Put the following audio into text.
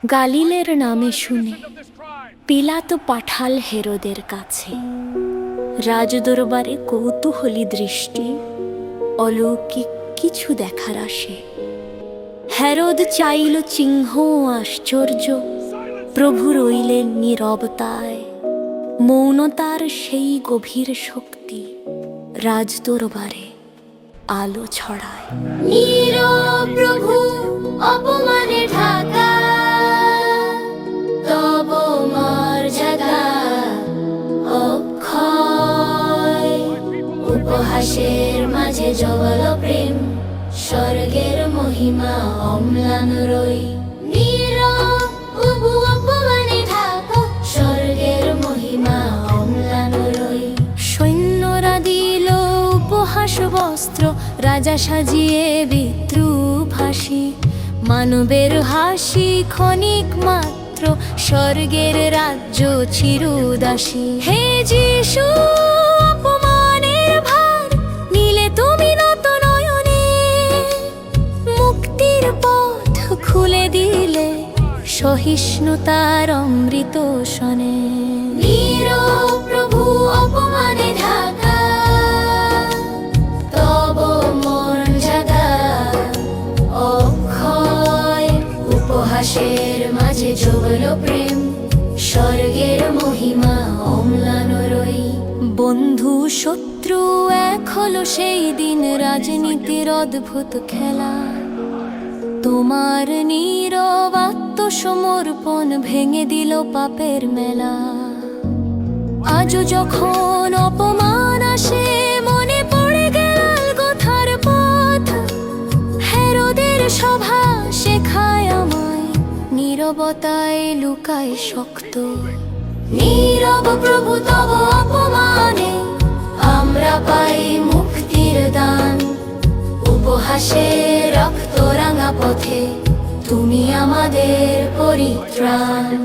গালিলের নামে শুনে পিলাত পাঠাল হেরোদের কাছে। রাজদরবারে কৌতূহলী দৃষ্টি, অলৌকিক কিছু দেখার আসে। হেরোদ চাইল চিহ্ন আশ্চর্য, প্রভু রইলেন নীরবতায়। মৌনতার সেই গভীর শক্তি রাজদরবারে আলো ছড়ায়। নীরব প্রভু অপমানে ঢাকা, তব মর্যাদা অক্ষয়। উপহাসের মাঝে জগল প্রেম, স্বর্গের মহিমা অম্লান রই। নীরব প্রভু অপমানে ঢাকা, স্বর্গের মহিমা অম্লান রই। সৈন্যরা দিল উপহাস বস্ত্র, রাজা সাজিয়ে বিদ্রুপ হাসি। মানবের হাসি ক্ষণিক মাত্র, স্বর্গের রাজ্য চিরদাসী। হে যিশু অপমানের ভার নিলে তুমি নত নয়নে, মুক্তির পথ খুলে দিলে সহিষ্ণুতার অমৃত শনে। নীরব প্রভু অপমানে ঢাকা, তব মর্যাদা অক্ষয়। উপহাসের মাঝে জগল প্রেম, স্বর্গের মহিমা অম্লান রই। বন্ধু শত্রু এক হলো সেই দিন, রাজনীতির অদ্ভুত খেলা। তোমার নীরব আত্মসমর্পণ ভেঙে দিল পাপের মেলা। আজও যখন অপমান আসে, মনে পড়ে গেল কথার পথ। হেরোদের সভা শেখায় আমায়, নীরবতায় লুকায় শক্ত। নীরব প্রভু তব অপমানে আমরা পাই মুক্তির দান। উপহাসে রক্ত রাঙা পথে তুমি আমাদের পরিত্রাণ।